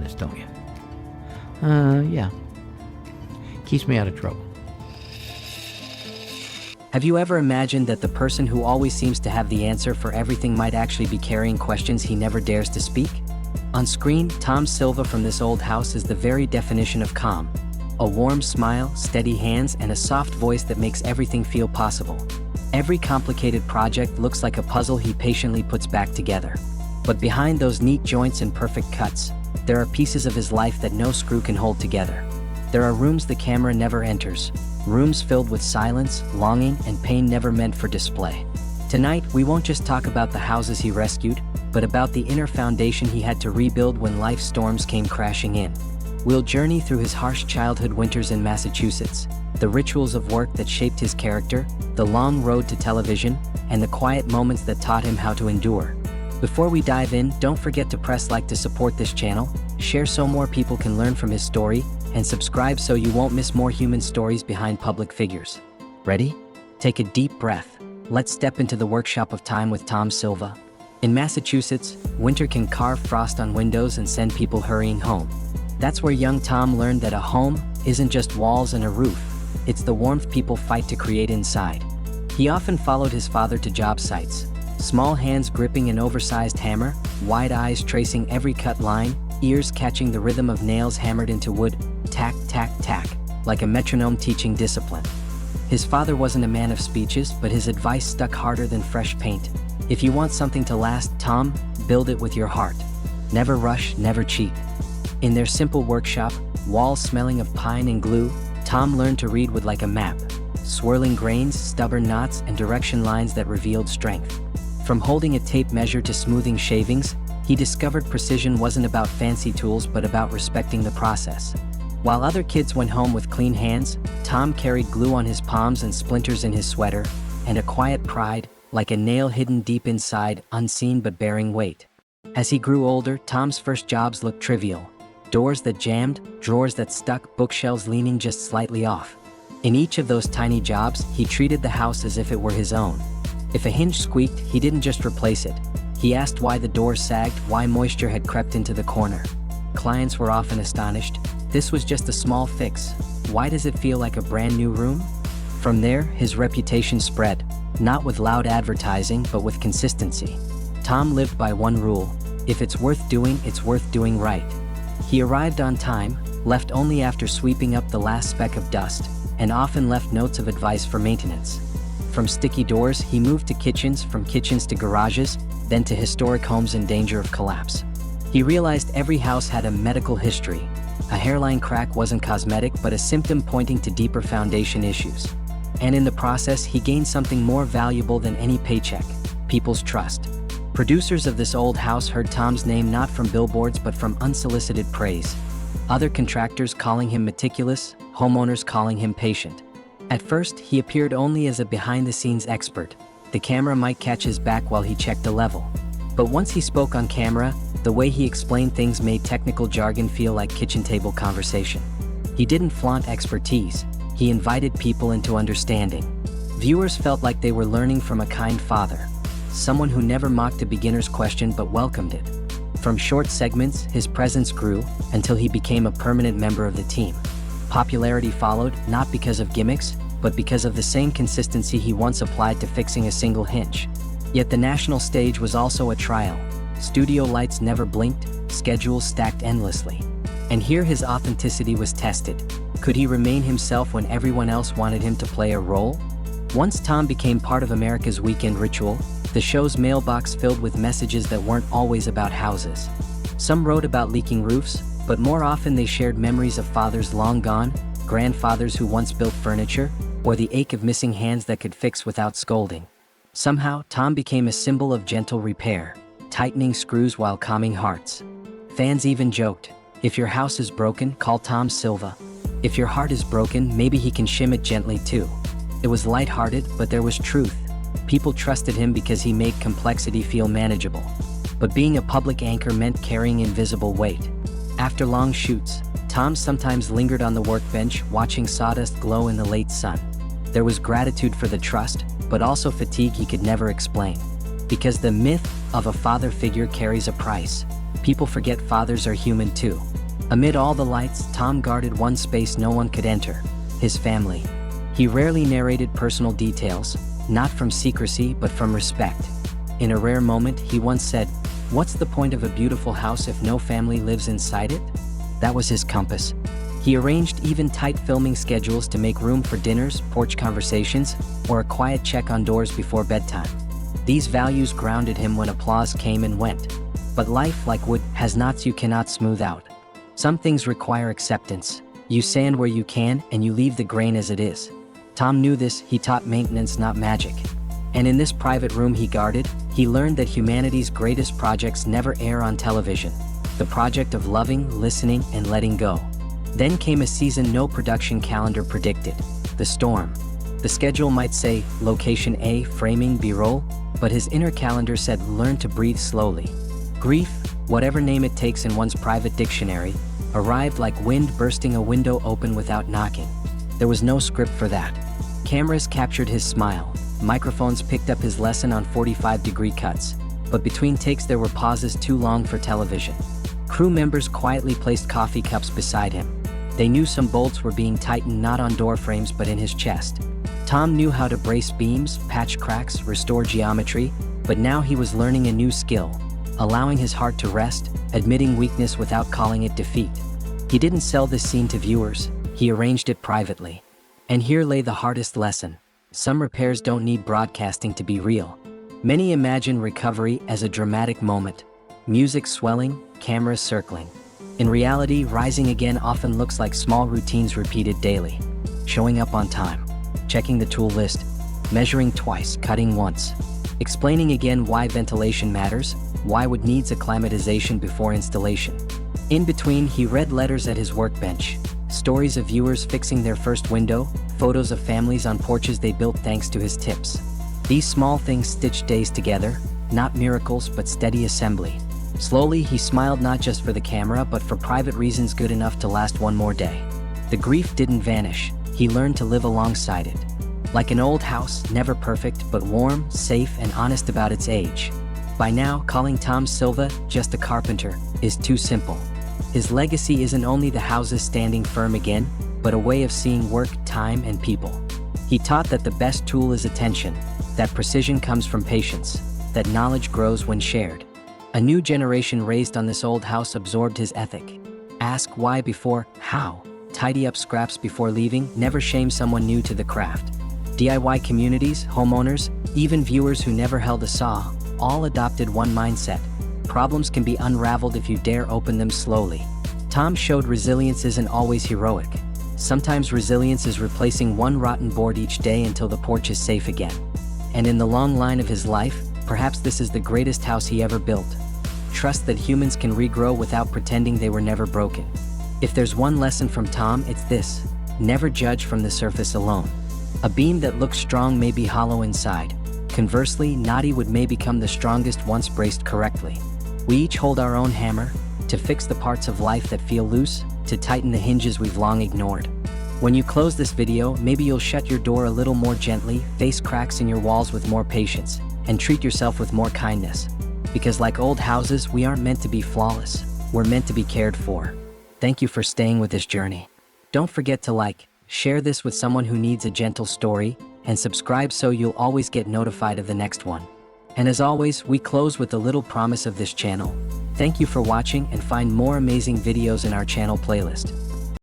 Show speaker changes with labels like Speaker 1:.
Speaker 1: this, don't you? Yeah. Keeps me out of trouble.
Speaker 2: Have you ever imagined that the person who always seems to have the answer for everything might actually be carrying questions he never dares to speak? On screen, Tom Silva from this old house is the very definition of calm. A warm smile, steady hands, and a soft voice that makes everything feel possible. Every complicated project looks like a puzzle he patiently puts back together. But behind those neat joints and perfect cuts, there are pieces of his life that no screw can hold together. There are rooms the camera never enters, rooms filled with silence, longing, and pain never meant for display. Tonight, we won't just talk about the houses he rescued, but about the inner foundation he had to rebuild when life's storms came crashing in. We'll journey through his harsh childhood winters in Massachusetts, the rituals of work that shaped his character, the long road to television, and the quiet moments that taught him how to endure. Before we dive in, don't forget to press like to support this channel, share so more people can learn from his story, and subscribe so you won't miss more human stories behind public figures. Ready? Take a deep breath. Let's step into the workshop of time with Tom Silva. In Massachusetts, winter can carve frost on windows and send people hurrying home. That's where young Tom learned that a home isn't just walls and a roof, it's the warmth people fight to create inside. He often followed his father to job sites, small hands gripping an oversized hammer, wide eyes tracing every cut line, ears catching the rhythm of nails hammered into wood, tack, tack, tack, like a metronome teaching discipline. His father wasn't a man of speeches, but his advice stuck harder than fresh paint. If you want something to last, Tom, build it with your heart. Never rush, never cheat. In their simple workshop, walls smelling of pine and glue, Tom learned to read with like a map, swirling grains, stubborn knots, and direction lines that revealed strength. From holding a tape measure to smoothing shavings, he discovered precision wasn't about fancy tools but about respecting the process. While other kids went home with clean hands, Tom carried glue on his palms and splinters in his sweater, and a quiet pride, like a nail hidden deep inside, unseen but bearing weight. As he grew older, Tom's first jobs looked trivial. Doors that jammed, drawers that stuck, bookshelves leaning just slightly off. In each of those tiny jobs, he treated the house as if it were his own. If a hinge squeaked, he didn't just replace it. He asked why the door sagged, why moisture had crept into the corner. Clients were often astonished. This was just a small fix. Why does it feel like a brand new room? From there, his reputation spread, not with loud advertising, but with consistency. Tom lived by one rule: if it's worth doing right. He arrived on time, left only after sweeping up the last speck of dust, and often left notes of advice for maintenance. From sticky doors, he moved to kitchens, from kitchens to garages, then to historic homes in danger of collapse. He realized every house had a medical history. A hairline crack wasn't cosmetic, but a symptom pointing to deeper foundation issues. And in the process, he gained something more valuable than any paycheck: people's trust. Producers of this old house heard Tom's name not from billboards but from unsolicited praise. Other contractors calling him meticulous, homeowners calling him patient. At first, he appeared only as a behind-the-scenes expert. The camera might catch his back while he checked a level. But once he spoke on camera, the way he explained things made technical jargon feel like kitchen table conversation. He didn't flaunt expertise, he invited people into understanding. Viewers felt like they were learning from a kind father, someone who never mocked a beginner's question but welcomed it. From short segments, his presence grew until he became a permanent member of the team. Popularity followed, not because of gimmicks, but because of the same consistency he once applied to fixing a single hinge. Yet the national stage was also a trial. Studio lights never blinked, schedules stacked endlessly. And here his authenticity was tested. Could he remain himself when everyone else wanted him to play a role? Once Tom became part of America's weekend ritual, the show's mailbox filled with messages that weren't always about houses. Some wrote about leaking roofs, but more often they shared memories of fathers long gone, grandfathers who once built furniture, or the ache of missing hands that could fix without scolding. Somehow, Tom became a symbol of gentle repair, tightening screws while calming hearts. Fans even joked, "If your house is broken, call Tom Silva. If your heart is broken, maybe he can shim it gently too." It was lighthearted, but there was truth. People trusted him because he made complexity feel manageable. But being a public anchor meant carrying invisible weight. After long shoots, Tom sometimes lingered on the workbench, watching sawdust glow in the late sun. There was gratitude for the trust, but also fatigue he could never explain. Because the myth of a father figure carries a price. People forget fathers are human too. Amid all the lights, Tom guarded one space no one could enter: his family. He rarely narrated personal details, not from secrecy but from respect. In a rare moment, he once said, "What's the point of a beautiful house if no family lives inside it?" That was his compass. He arranged even tight filming schedules to make room for dinners, porch conversations, or a quiet check on doors before bedtime. These values grounded him when applause came and went. But life, like wood, has knots you cannot smooth out. Some things require acceptance. You sand where you can, and you leave the grain as it is. Tom knew this. He taught maintenance, not magic. And in this private room he guarded, he learned that humanity's greatest projects never air on television. The project of loving, listening, and letting go. Then came a season no production calendar predicted: the storm. The schedule might say, location A, framing, B-roll, but his inner calendar said, learn to breathe slowly. Grief, whatever name it takes in one's private dictionary, arrived like wind bursting a window open without knocking. There was no script for that. Cameras captured his smile. Microphones picked up his lesson on 45-degree cuts. But between takes there were pauses too long for television. Crew members quietly placed coffee cups beside him. They knew some bolts were being tightened not on door frames but in his chest. Tom knew how to brace beams, patch cracks, restore geometry, but now he was learning a new skill: allowing his heart to rest, admitting weakness without calling it defeat. He didn't sell this scene to viewers, he arranged it privately. And here lay the hardest lesson: some repairs don't need broadcasting to be real. Many imagine recovery as a dramatic moment: music swelling, cameras circling. In reality, rising again often looks like small routines repeated daily. Showing up on time, checking the tool list, measuring twice, cutting once, explaining again why ventilation matters, why wood needs acclimatization before installation. In between, he read letters at his workbench, stories of viewers fixing their first window, photos of families on porches they built thanks to his tips. These small things stitched days together, not miracles but steady assembly. Slowly, he smiled not just for the camera but for private reasons good enough to last one more day. The grief didn't vanish, he learned to live alongside it. Like an old house, never perfect but warm, safe, and honest about its age. By now, calling Tom Silva just a carpenter is too simple. His legacy isn't only the houses standing firm again, but a way of seeing work, time, and people. He taught that the best tool is attention, that precision comes from patience, that knowledge grows when shared. A new generation raised on this old house absorbed his ethic. Ask why before how. Tidy up scraps before leaving. Never shame someone new to the craft. DIY communities, homeowners, even viewers who never held a saw, all adopted one mindset: problems can be unraveled if you dare open them slowly. Tom showed resilience isn't always heroic. Sometimes resilience is replacing one rotten board each day until the porch is safe again. And in the long line of his life, perhaps this is the greatest house he ever built. Trust that humans can regrow without pretending they were never broken. If there's one lesson from Tom, it's this: never judge from the surface alone. A beam that looks strong may be hollow inside. Conversely, knotty wood may become the strongest once braced correctly. We each hold our own hammer, to fix the parts of life that feel loose, to tighten the hinges we've long ignored. When you close this video, maybe you'll shut your door a little more gently, face cracks in your walls with more patience, and treat yourself with more kindness. Because like old houses, we aren't meant to be flawless. We're meant to be cared for. Thank you for staying with this journey. Don't forget to like, share this with someone who needs a gentle story, and subscribe so you'll always get notified of the next one. And as always, we close with a little promise of this channel. Thank you for watching, and find more amazing videos in our channel playlist.